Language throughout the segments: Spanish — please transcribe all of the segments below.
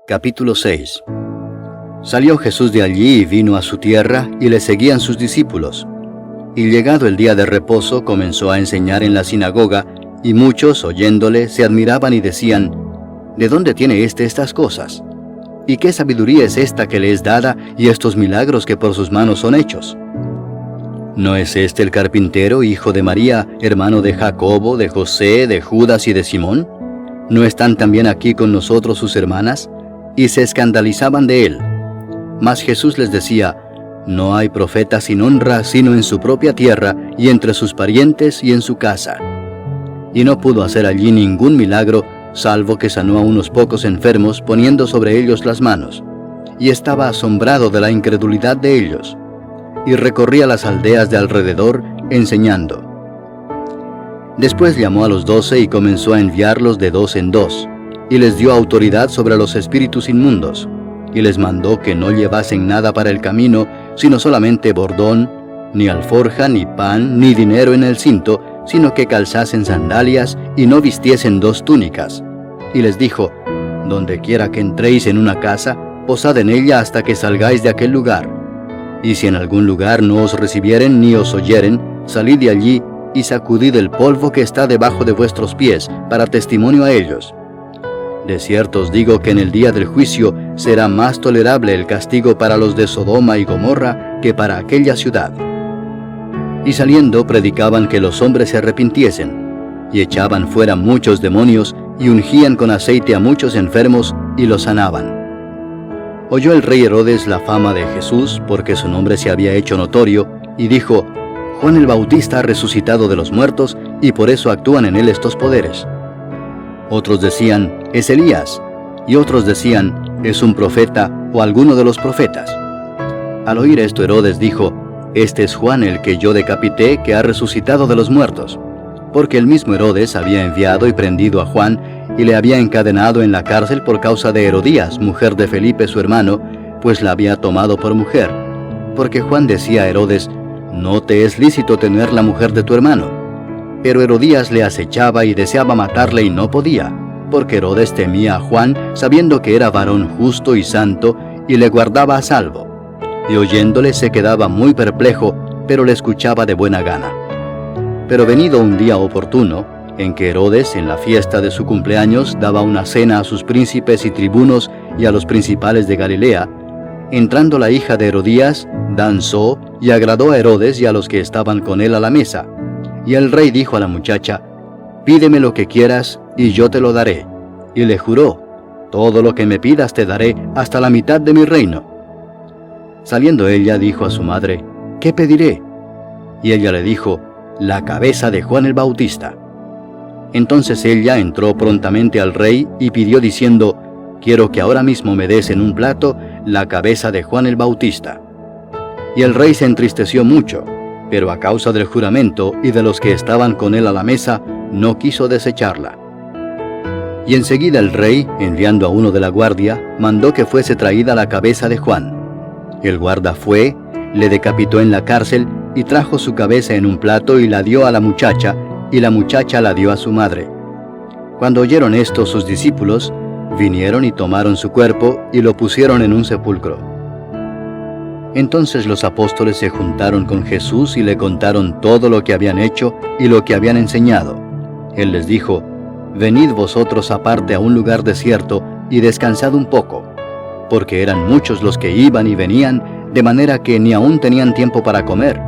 Capítulo 6. Salió Jesús de allí y vino a su tierra, y le seguían sus discípulos. Y llegado el día de reposo, comenzó a enseñar en la sinagoga, y muchos, oyéndole, se admiraban y decían: ¿De dónde tiene estas cosas? ¿Y qué sabiduría es esta que le es dada, y estos milagros que por sus manos son hechos? ¿No es este el carpintero, hijo de María, hermano de Jacobo, de José, de Judas y de Simón? ¿No están también aquí con nosotros sus hermanas? Y se escandalizaban de él. Mas Jesús les decía: No hay profeta sin honra, sino en su propia tierra, y entre sus parientes, y en su casa. Y no pudo hacer allí ningún milagro, salvo que sanó a unos pocos enfermos, poniendo sobre ellos las manos. Y estaba asombrado de la incredulidad de ellos. Y recorría las aldeas de alrededor, enseñando. Después llamó a los 12 y comenzó a enviarlos de 2 en 2, y les dio autoridad sobre los espíritus inmundos, y les mandó que no llevasen nada para el camino, sino solamente bordón, ni alforja, ni pan, ni dinero en el cinto, sino que calzasen sandalias, y no vistiesen 2 túnicas. Y les dijo: Donde quiera que entréis en una casa, posad en ella hasta que salgáis de aquel lugar. Y si en algún lugar no os recibieren ni os oyeren, salid de allí, y sacudid el polvo que está debajo de vuestros pies, para testimonio a ellos. De cierto os digo que en el día del juicio será más tolerable el castigo para los de Sodoma y Gomorra que para aquella ciudad. Y saliendo predicaban que los hombres se arrepintiesen, y echaban fuera muchos demonios, y ungían con aceite a muchos enfermos, y los sanaban. Oyó el rey Herodes la fama de Jesús, porque su nombre se había hecho notorio, y dijo: Juan el Bautista ha resucitado de los muertos, y por eso actúan en él estos poderes. Otros decían: es Elías, y otros decían: es un profeta, o alguno de los profetas. Al oír esto, Herodes dijo: este es Juan el que yo decapité, que ha resucitado de los muertos. Porque el mismo Herodes había enviado y prendido a Juan, y le había encadenado en la cárcel por causa de Herodías, mujer de Felipe su hermano, pues la había tomado por mujer. Porque Juan decía a Herodes: no te es lícito tener la mujer de tu hermano. Pero Herodías le acechaba y deseaba matarle y no podía, porque Herodes temía a Juan, sabiendo que era varón justo y santo, y le guardaba a salvo. Y oyéndole se quedaba muy perplejo, pero le escuchaba de buena gana. Pero venido un día oportuno, en que Herodes, en la fiesta de su cumpleaños, daba una cena a sus príncipes y tribunos y a los principales de Galilea, entrando la hija de Herodías, danzó y agradó a Herodes y a los que estaban con él a la mesa. Y el rey dijo a la muchacha: pídeme lo que quieras, y yo te lo daré. Y le juró: todo lo que me pidas te daré, hasta la mitad de mi reino. Saliendo ella, dijo a su madre: ¿qué pediré? Y ella le dijo: la cabeza de Juan el Bautista. Entonces ella entró prontamente al rey y pidió diciendo: quiero que ahora mismo me des en un plato la cabeza de Juan el Bautista. Y el rey se entristeció mucho, pero a causa del juramento y de los que estaban con él a la mesa, no quiso desecharla. Y enseguida el rey, enviando a uno de la guardia, mandó que fuese traída la cabeza de Juan. El guarda fue, le decapitó en la cárcel, y trajo su cabeza en un plato y la dio a la muchacha, y la muchacha la dio a su madre. Cuando oyeron esto sus discípulos, vinieron y tomaron su cuerpo, y lo pusieron en un sepulcro. Entonces los apóstoles se juntaron con Jesús y le contaron todo lo que habían hecho y lo que habían enseñado. Él les dijo: venid vosotros aparte a un lugar desierto y descansad un poco, porque eran muchos los que iban y venían, de manera que ni aún tenían tiempo para comer.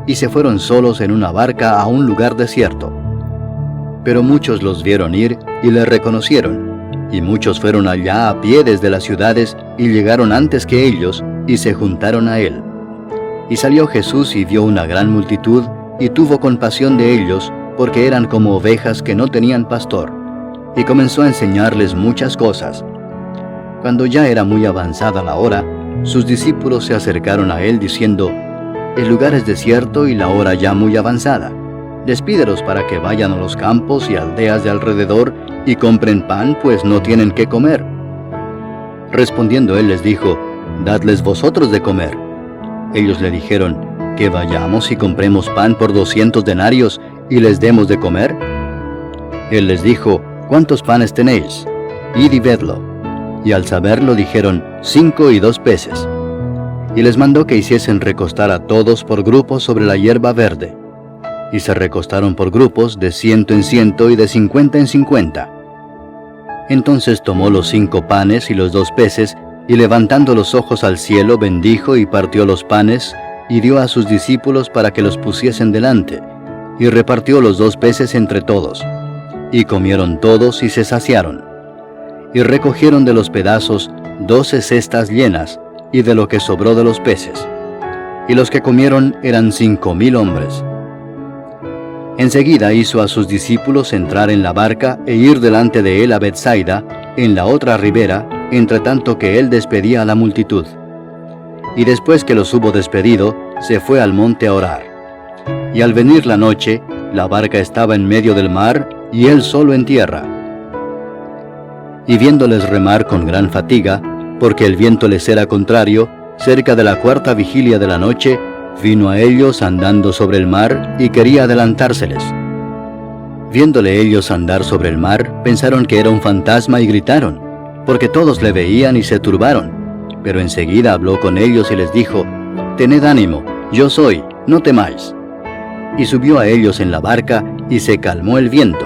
Y se fueron solos en una barca a un lugar desierto. Pero muchos los vieron ir y le reconocieron, y muchos fueron allá a pie desde las ciudades y llegaron antes que ellos, y se juntaron a él. Y salió Jesús y vio una gran multitud, y tuvo compasión de ellos, porque eran como ovejas que no tenían pastor, y comenzó a enseñarles muchas cosas. Cuando ya era muy avanzada la hora, sus discípulos se acercaron a él diciendo: el lugar es desierto y la hora ya muy avanzada. Despídelos para que vayan a los campos y aldeas de alrededor y compren pan, pues no tienen qué comer. Respondiendo él les dijo: dadles vosotros de comer. Ellos le dijeron: que vayamos y compremos pan por 200 denarios y les demos de comer. Él les dijo: ¿cuántos panes tenéis? Id y vedlo. y al saberlo dijeron: 5 y 2 peces. Y les mandó que hiciesen recostar a todos por grupos sobre la hierba verde. Y se recostaron por grupos de 100 en 100 y de 50 en 50. Entonces tomó los 5 panes y los 2 peces, y levantando los ojos al cielo bendijo y partió los panes, y dio a sus discípulos para que los pusiesen delante, y repartió los 2 peces entre todos. Y comieron todos y se saciaron. Y recogieron de los pedazos 12 cestas llenas, y de lo que sobró de los peces. Y los que comieron eran 5,000 hombres. Enseguida hizo a sus discípulos entrar en la barca e ir delante de él a Betsaida, en la otra ribera, entre tanto que él despedía a la multitud. Y después que los hubo despedido, se fue al monte a orar. Y al venir la noche, la barca estaba en medio del mar, y él solo en tierra. Y viéndoles remar con gran fatiga, porque el viento les era contrario, cerca de la 4ª vigilia de la noche, vino a ellos andando sobre el mar, y quería adelantárseles. Viéndole ellos andar sobre el mar, pensaron que era un fantasma y gritaron, porque todos le veían y se turbaron. Pero enseguida habló con ellos y les dijo: Tened ánimo, yo soy, no temáis. Y subió a ellos en la barca, y se calmó el viento.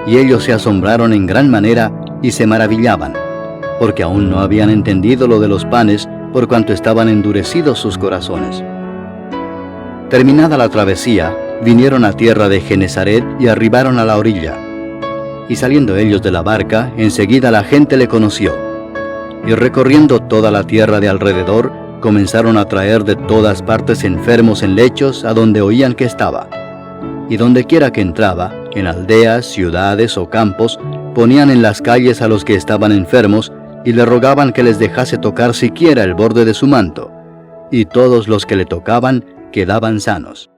Y ellos se asombraron en gran manera, y se maravillaban, porque aún no habían entendido lo de los panes, por cuanto estaban endurecidos sus corazones. Terminada la travesía, vinieron a tierra de Genesaret y arribaron a la orilla. Y saliendo ellos de la barca, enseguida la gente le conoció. Y recorriendo toda la tierra de alrededor, comenzaron a traer de todas partes enfermos en lechos a donde oían que estaba. Y donde quiera que entraba, en aldeas, ciudades o campos, ponían en las calles a los que estaban enfermos, y le rogaban que les dejase tocar siquiera el borde de su manto. Y todos los que le tocaban quedaban sanos.